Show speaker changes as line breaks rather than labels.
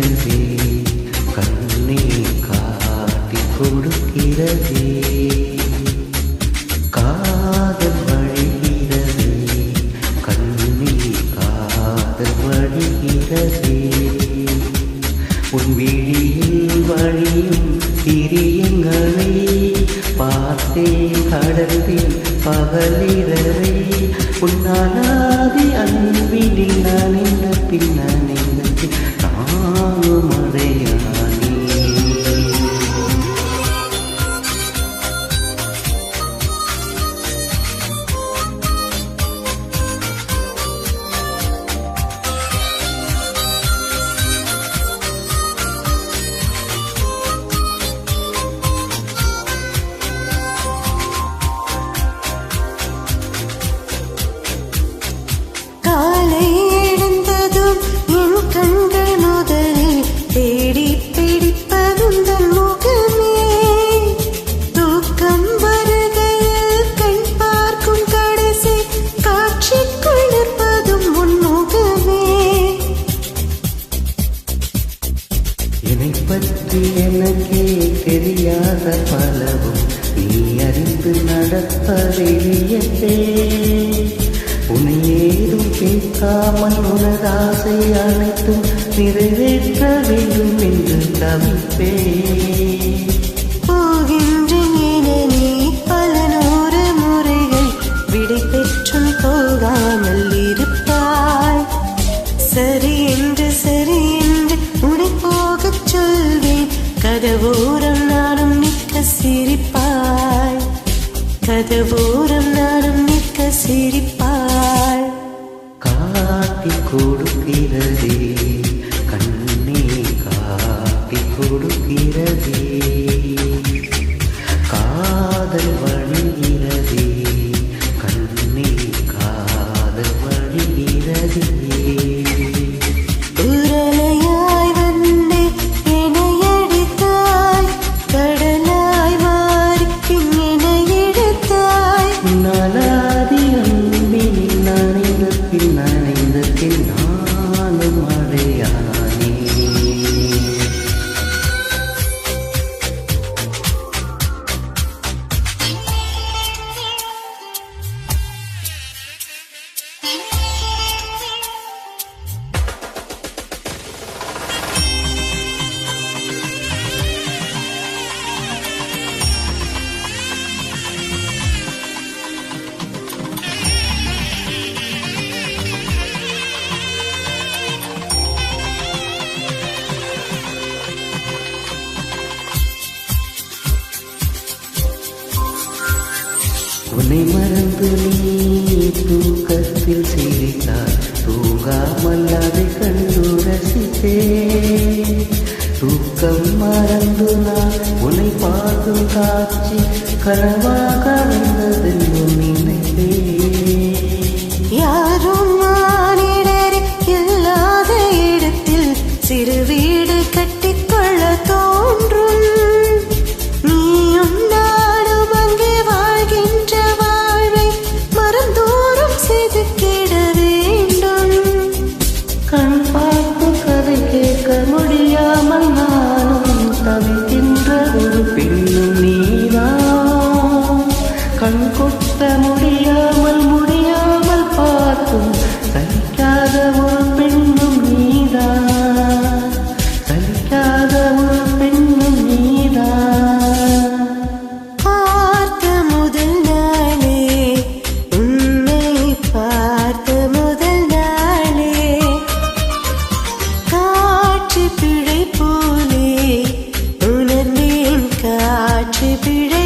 கொடுக்கிறதே கண்ணே காட்டி கொடுக்கிறதே காதல் வழிகிறதே கண்ணே காதல் வழிகிறதே உன் விழியில் வழியும் பிரியங்களை பார்த்தேன் கடந்தேன் பகலிரவை உன்னாலாதி அன்பினில் நான் என்ன பின் நான் என்ன நானும் அடையானே பற்றி எனக்கே தெரியாத பலவும் நீ அறிந்து நடப்பதே உன்னை ஏதும் கேட்காமல் உனதாசை அனைத்தும் நிறைவேற்ற வேண்டும் என்று தவிப்பே
போகின்றேன் என நீ பல நூறு முறைகள் விடை பெற்றும் போகாமல் இருப்பாய் சரி என்று உன்னை போகச் சொல்வேன் கதவோரம் நானும் நிற்க சிரிப்பாய் கதவோரம் நானும் நிற்க சிரிப்பாய்
காட்டி கொடுக்கிறதே கண்ணே காட்டி கொடுக்கிறதே காதல் வழிகிறதே கண்ணே காதல் வழிகிறதே நானும் அடையானே உன்னை மறந்து நீ தூக்கத்தில் சிரித்தாய் தூங்காமல் அதை கண்டு ரசித்தே தூக்கம் மறந்து நான் உன்னை பார்க்கும் காட்சி கனவாக வந்தது நினைத்தே
யாரும் மானிடர் இல்லாத இடத்தில் சிறு வீடு கட்டிக்கொள்ள தோன்றும் நீயும் நானும் அங்கே வாழ்கின்ற வாழ்வை மறந்தோறும் செதுக்கிட வேண்டும்
கண் பார்த்து கதை கேட்க முடியாமல் நானும் தவிக்கின்ற ஒரு பெண்ணும் நீதான் கண் கொட்ட முடியாமல் பார்த்தும் சலிக்காத ஒரு பெண்ணும் நீதான் சலிக்காத ஒரு பெண்ணும் நீதான்
பார்த்த முதல் நாளே உன்னை பார்த்த முதல் நாளே காற்று பிழை போலே உணர்ந்தேன் காற்று பிழை